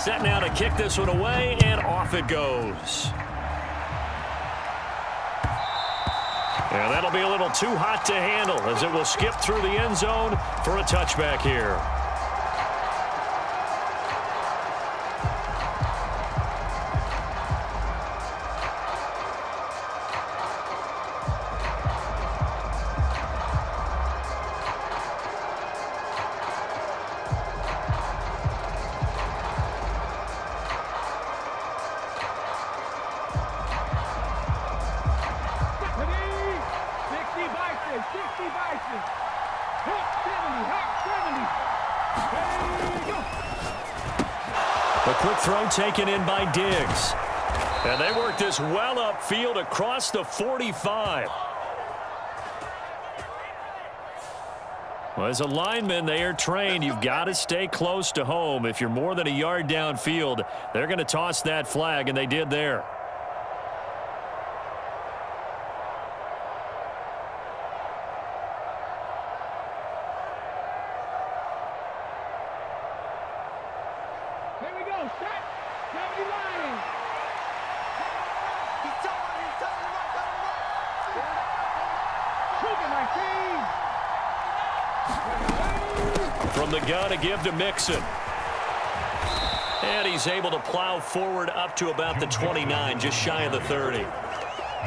Set now to kick this one away, and off it goes. And that'll be a little too hot to handle as it will skip through the end zone for a touchback here. The quick throw taken in by Diggs. And they work this well upfield across the 45. Well, as a lineman, they are trained. You've got to stay close to home. If you're more than a yard downfield, they're going to toss that flag, and they did there. From the gun, a give to Mixon. And he's able to plow forward up to about the 29, just shy of the 30.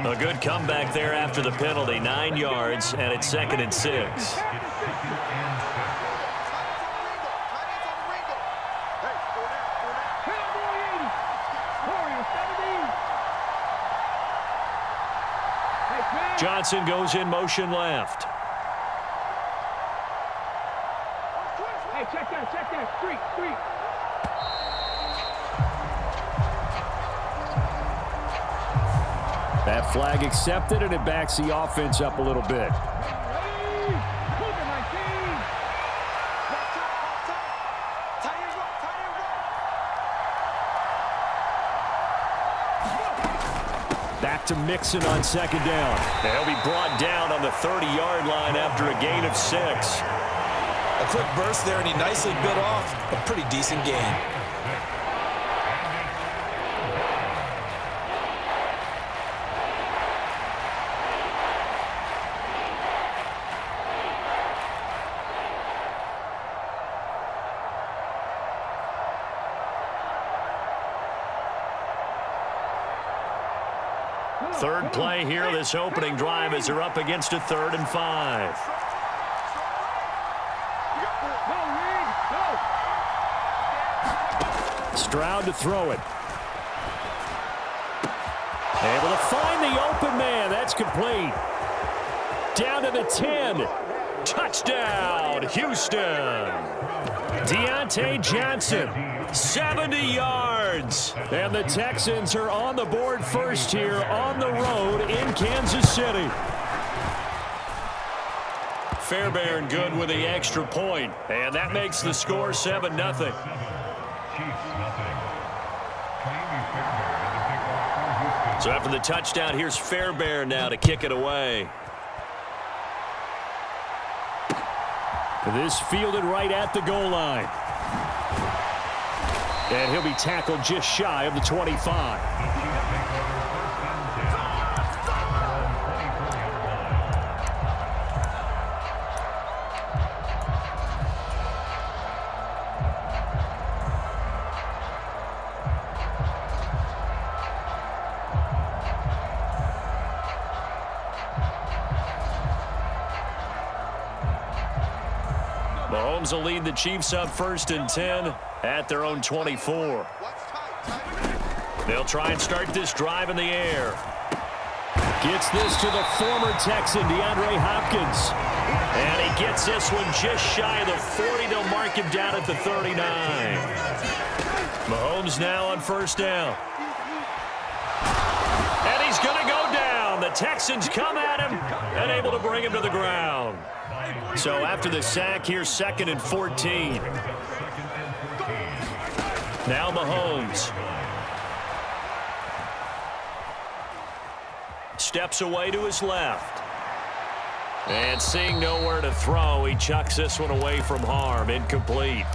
A good comeback there after the penalty, 9 yards, and it's 2nd and 6. Johnson goes in motion left. Hey, check that. Street. That flag accepted, and it backs the offense up a little bit. Back to Mixon on 2nd down. They'll be brought down on the 30-yard line after a gain of 6. A quick burst there, and he nicely bit off a pretty decent gain. Third play here, this opening drive, as they're up against a 3rd and 5. Stroud to throw it. Able to find the open man. That's complete. Down to the 10. Touchdown, Houston. Deontay Johnson, 70 yards. And the Texans are on the board first here on the road in Kansas City. Fairbairn good with the extra point, and that makes the score 7-0. So after the touchdown, here's Fairbairn now to kick it away. This fielded right at the goal line. And he'll be tackled just shy of the 25. Mahomes will lead the Chiefs up 1st and 10 at their own 24. They'll try and start this drive in the air. Gets this to the former Texan, DeAndre Hopkins. And he gets this one just shy of the 40. They'll mark him down at the 39. Mahomes now on 1st down. And he's going to go down. The Texans come at him and able to bring him to the ground. So after the sack, here's 2nd and 14. Now Mahomes. Steps away to his left. And seeing nowhere to throw, he chucks this one away from harm. Incomplete.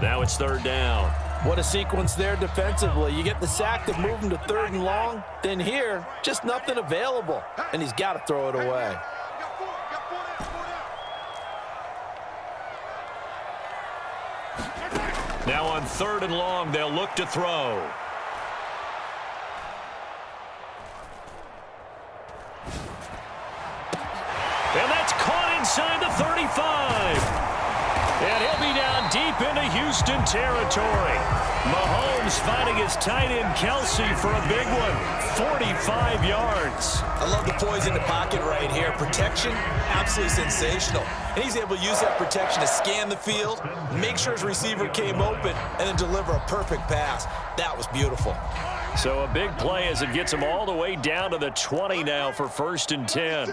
Now it's 3rd down. What a sequence there defensively. You get the sack to move him to 3rd and long. Then here, just nothing available. And he's got to throw it away. Now on 3rd and long, they'll look to throw. And that's caught inside the 35. And he'll be down deep into Houston territory. Mahomes finding his tight end Kelsey for a big one. 45 yards. I love the poise in the pocket right here. Protection, absolutely sensational. And he's able to use that protection to scan the field, make sure his receiver came open, and then deliver a perfect pass. That was beautiful. So a big play as it gets him all the way down to the 20 now for 1st and 10.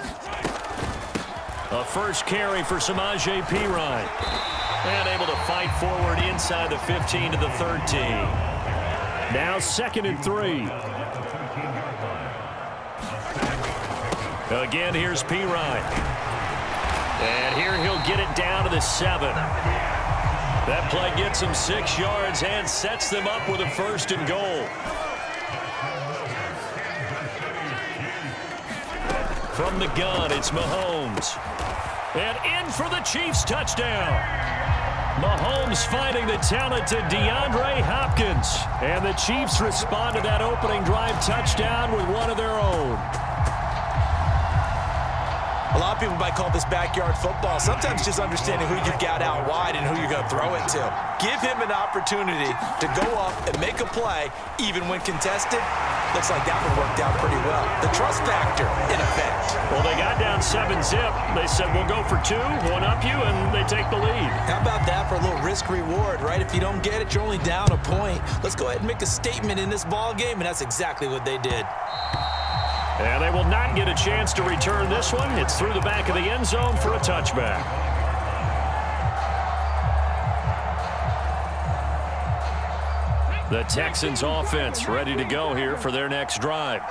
A first carry for Samaje Perine. And able to fight forward inside the 15 to the 13. Now 2nd and 3. Again, here's Perine. And here he'll get it down to the 7. That play gets him 6 yards and sets them up with a 1st and goal. From the gun, it's Mahomes. And in for the Chiefs touchdown. Mahomes finding the talented DeAndre Hopkins. And the Chiefs respond to that opening drive touchdown with one of their own. A lot of people might call this backyard football. Sometimes just understanding who you've got out wide and who you're going to throw it to. Give him an opportunity to go up and make a play, even when contested. Looks like that one worked out pretty well. The trust factor, in effect. Well, they got down 7-zip. They said, we'll go for 2, one up you, and they take the lead. How about that for a little risk-reward, right? If you don't get it, you're only down a point. Let's go ahead and make a statement in this ball game, and that's exactly what they did. And they will not get a chance to return this one. It's through the back of the end zone for a touchback. The Texans offense ready to go here for their next drive.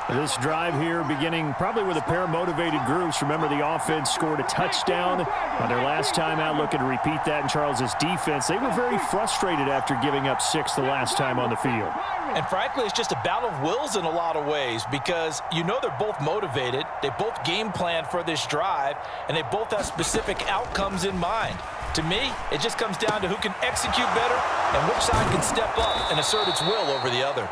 This drive here beginning probably with a pair of motivated groups. Remember, the offense scored a touchdown on their last time out. Looking to repeat that in Charles's defense. They were very frustrated after giving up 6 the last time on the field. And frankly, it's just a battle of wills in a lot of ways because you know they're both motivated. They both game plan for this drive, and they both have specific outcomes in mind. To me, it just comes down to who can execute better and which side can step up and assert its will over the other.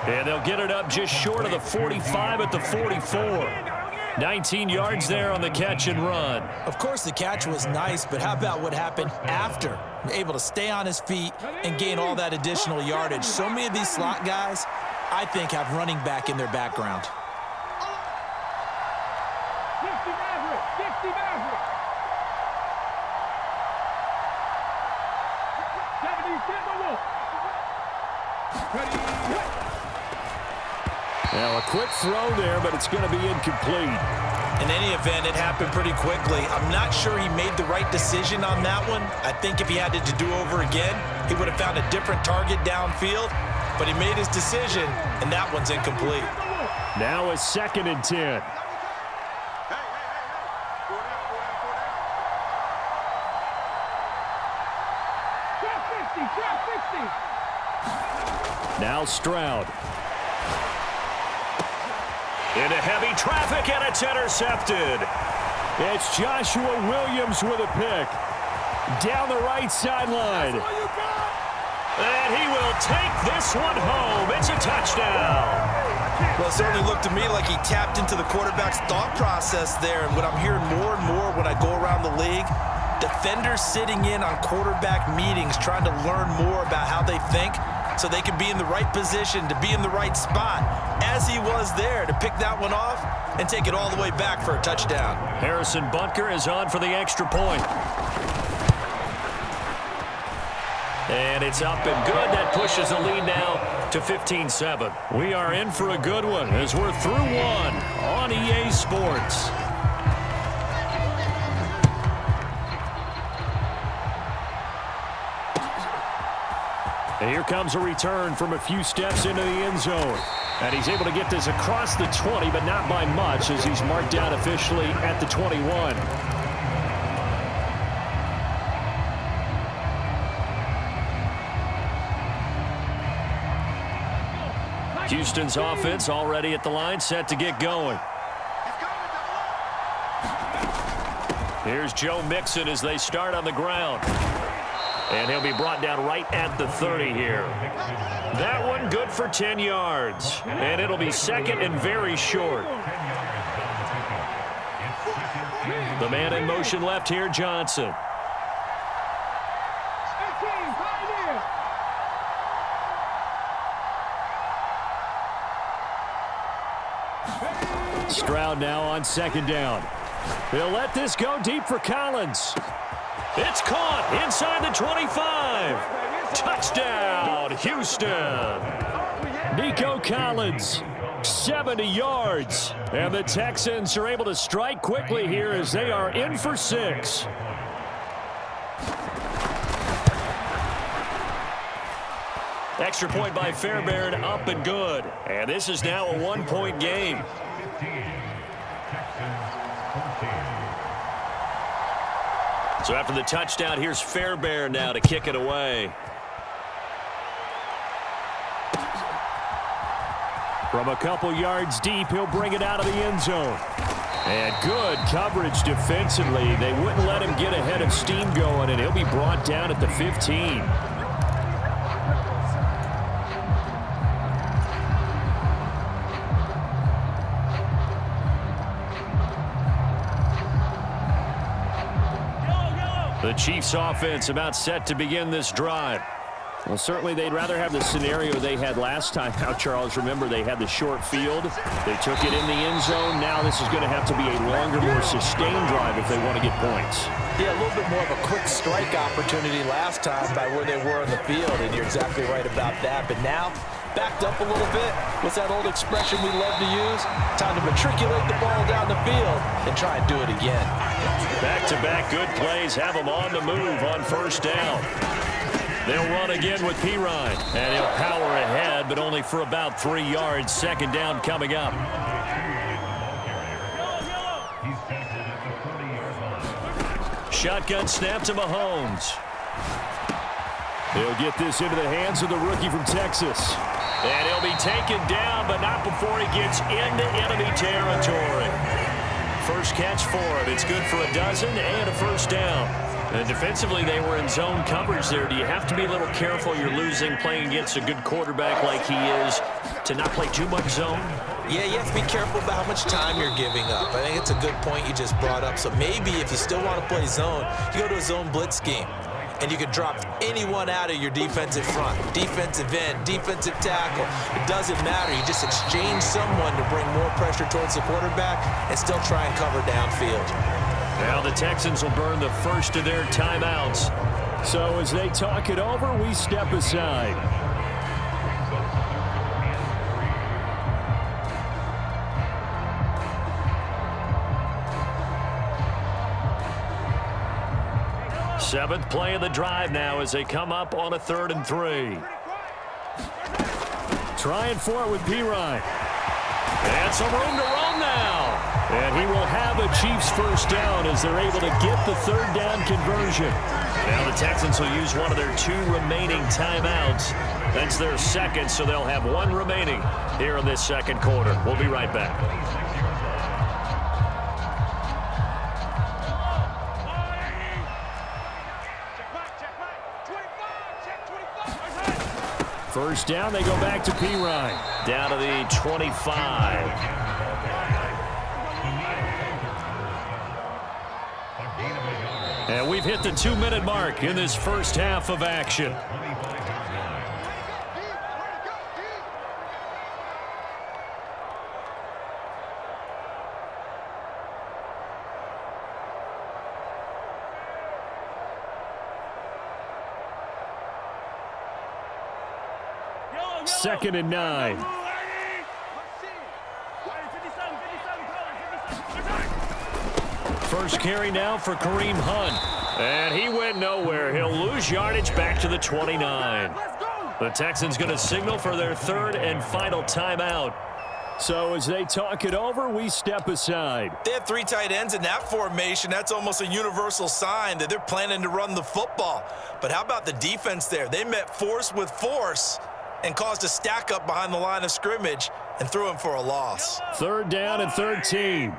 And they'll get it up just short of the 45 at the 44. 19 yards there on the catch and run. Of course, the catch was nice, but how about what happened after? Able to stay on his feet and gain all that additional yardage. So many of these slot guys, I think, have running back in their background. Now a quick throw there, but it's going to be incomplete. In any event, it happened pretty quickly. I'm not sure he made the right decision on that one. I think if he had to do over again, he would have found a different target downfield. But he made his decision, and that one's incomplete. Now a 2nd and 10. Now Stroud. Into heavy traffic, and it's intercepted. It's Joshua Williams with a pick. Down the right sideline. And he will take this one home. It's a touchdown. Well, it certainly looked to me like he tapped into the quarterback's thought process there. And what I'm hearing more and more when I go around the league, defenders sitting in on quarterback meetings trying to learn more about how they think so they can be in the right position to be in the right spot, as he was there to pick that one off and take it all the way back for a touchdown. Harrison Butker is on for the extra point. And it's up and good. That pushes the lead now to 15-7. We are in for a good one as we're through one on EA Sports. And here comes a return from a few steps into the end zone. And he's able to get this across the 20, but not by much, as he's marked down officially at the 21. Houston's offense already at the line, set to get going. Here's Joe Mixon as they start on the ground. And he'll be brought down right at the 30 here. That one good for 10 yards. And it'll be second and very short. The man in motion left here, Johnson. Stroud now on second down. He'll let this go deep for Collins. It's caught inside the 25. Touchdown, Houston. Nico Collins, 70 yards. And the Texans are able to strike quickly here as they are in for 6. Extra point by Fairbairn, up and good. And this is now a 1-point game. So after the touchdown, here's Fairbairn now to kick it away. From a couple yards deep, he'll bring it out of the end zone. And good coverage defensively. They wouldn't let him get ahead of steam going, and he'll be brought down at the 15. The Chiefs offense about set to begin this drive. Well, certainly they'd rather have the scenario they had last time out, Charles. Remember, they had the short field. They took it in the end zone. Now this is going to have to be a longer, more sustained drive if they want to get points. Yeah, a little bit more of a quick strike opportunity last time by where they were on the field, and you're exactly right about that. But now, backed up a little bit. What's that old expression we love to use? Time to matriculate the ball down the field and try and do it again. Back-to-back good plays have them on the move on first down. They'll run again with Pirine, and he'll power ahead, but only for about 3 yards. Second down coming up. Shotgun snap to Mahomes. He'll get this into the hands of the rookie from Texas. And he'll be taken down, but not before he gets into enemy territory. First catch for him. It's good for a dozen and a first down. And defensively, they were in zone coverage there. Do you have to be a little careful? You're losing playing against a good quarterback like he is to not play too much zone? Yeah, you have to be careful about how much time you're giving up. I think it's a good point you just brought up. So maybe if you still want to play zone, you go to a zone blitz scheme. And you can drop anyone out of your defensive front, defensive end, defensive tackle. It doesn't matter. You just exchange someone to bring more pressure towards the quarterback and still try and cover downfield. Now the Texans will burn the first of their timeouts. So as they talk it over, we step aside. Seventh play of the drive now as they come up on a 3rd and 3. Trying for it with Pirine. And some room to run now. And he will have a Chiefs first down as they're able to get the 3rd down conversion. Now the Texans will use one of their 2 remaining timeouts. That's their second, so they'll have 1 remaining here in this second quarter. We'll be right back. First down, they go back to Pirine. Down to the 25. And we've hit the 2-minute mark in this first half of action. Second and 9. First carry now for Kareem Hunt. And he went nowhere. He'll lose yardage back to the 29. The Texans going to signal for their 3rd and final timeout. So as they talk it over, we step aside. They have 3 tight ends in that formation. That's almost a universal sign that they're planning to run the football. But how about the defense there? They met force with force. and caused a stack up behind the line of scrimmage and threw him for a loss. 3rd down and 13.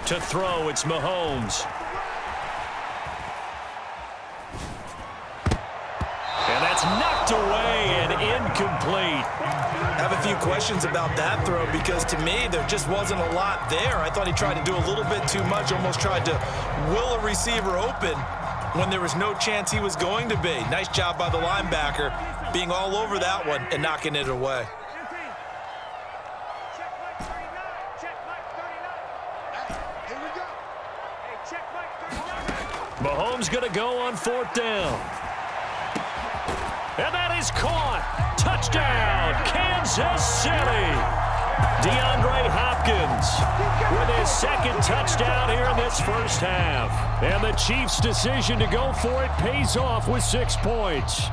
To throw, it's Mahomes. And that's knocked away and incomplete. I have a few questions about that throw because to me there just wasn't a lot there. I thought he tried to do a little bit too much, almost tried to will a receiver open when there was no chance he was going to be. Nice job by the linebacker being all over that one and knocking it away. Mahomes going to go on 4th down. And that is caught. Touchdown, Kansas City. DeAndre Hopkins with his 2nd touchdown here in this first half. And the Chiefs' decision to go for it pays off with 6 points.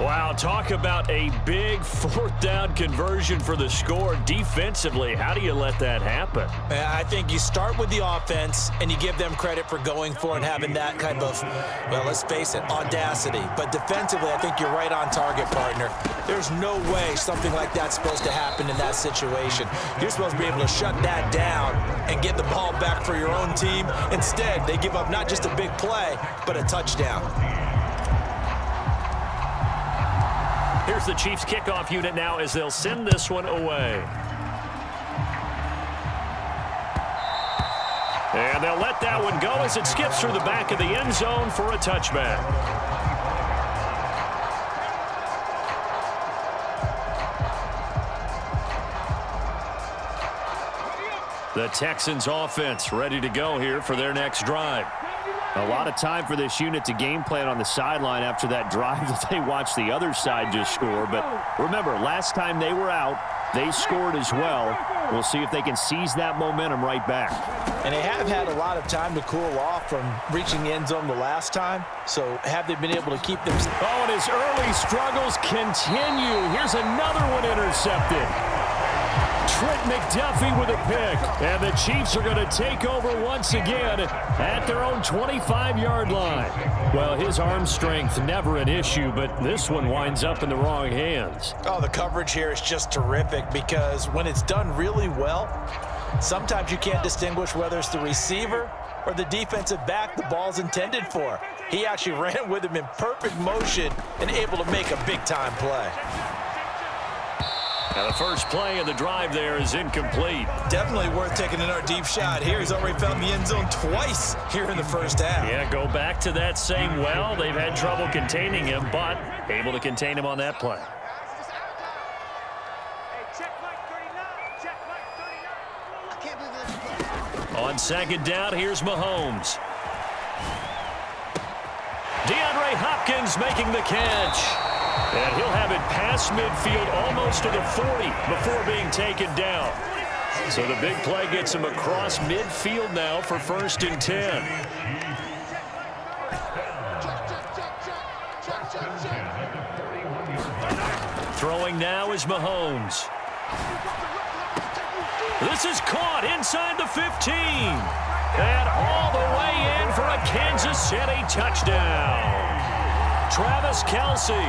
Wow, talk about a big 4th down conversion for the score. Defensively, how do you let that happen? I think you start with the offense and you give them credit for going for it and having that kind of, well, let's face it, audacity. But defensively, I think you're right on target, partner. There's no way something like that's supposed to happen in that situation. You're supposed to be able to shut that down and get the ball back for your own team. Instead, they give up not just a big play, but a touchdown. Here's the Chiefs kickoff unit now as they'll send this one away. And they'll let that one go as it skips through the back of the end zone for a touchback. The Texans offense ready to go here for their next drive. A lot of time for this unit to game plan on the sideline after that drive that they watched the other side just score. But remember, last time they were out, they scored as well. We'll see if they can seize that momentum right back. And they have had a lot of time to cool off from reaching the end zone the last time. So have they been able to keep them? Oh, and his early struggles continue. Here's another one intercepted. Trent McDuffie with a pick. And the Chiefs are going to take over once again at their own 25-yard line. Well, his arm strength never an issue, but this one winds up in the wrong hands. Oh, the coverage here is just terrific because when it's done really well, sometimes you can't distinguish whether it's the receiver or the defensive back the ball's intended for. He actually ran with him in perfect motion and able to make a big-time play. Now the first play of the drive there is incomplete. Definitely worth taking another deep shot here. He's already found the end zone twice here in the first half. Yeah, go back to that same well. They've had trouble containing him, but able to contain him on that play. On 2nd down, here's Mahomes. DeAndre Hopkins making the catch. And he'll have it past midfield almost to the 40 before being taken down. So the big play gets him across midfield now for 1st and 10. Throwing now is Mahomes. This is caught inside the 15. And all the way in for a Kansas City touchdown. Travis Kelce,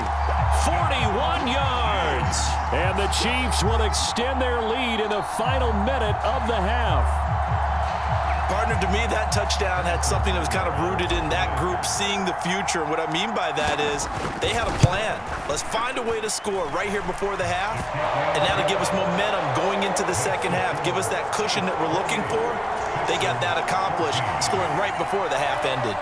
41 yards. And the Chiefs will extend their lead in the final minute of the half. Partner, to me, that touchdown had something that was kind of rooted in that group seeing the future. What I mean by that is they had a plan. Let's find a way to score right here before the half. And that'll give us momentum going into the second half. Give us that cushion that we're looking for. They got that accomplished, scoring right before the half ended.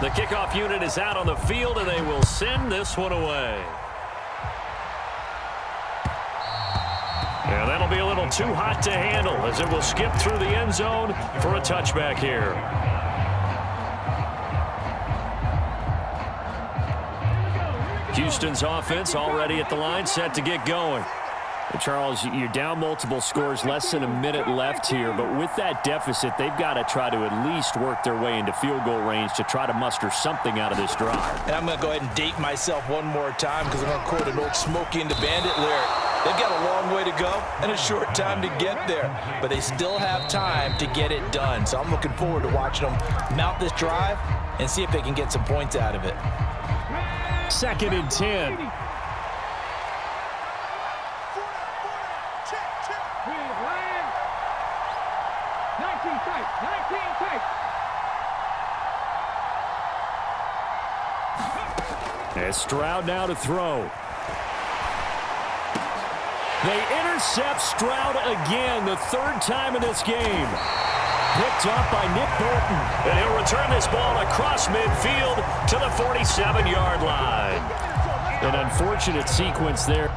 The kickoff unit is out on the field, and they will send this one away. And that'll be a little too hot to handle as it will skip through the end zone for a touchback here. Houston's offense already at the line, set to get going. Charles, you're down multiple scores, less than a minute left here, but with that deficit, they've got to try to at least work their way into field goal range to try to muster something out of this drive. And I'm going to go ahead and date myself one more time because I'm going to quote an old Smokey and the Bandit lyric. They've got a long way to go and a short time to get there, but they still have time to get it done. So I'm looking forward to watching them mount this drive and see if they can get some points out of it. 2nd and 10. As Stroud now to throw. They intercept Stroud again, the 3rd time in this game. Picked up by Nick Bolton. And he'll return this ball across midfield to the 47-yard line. An unfortunate sequence there.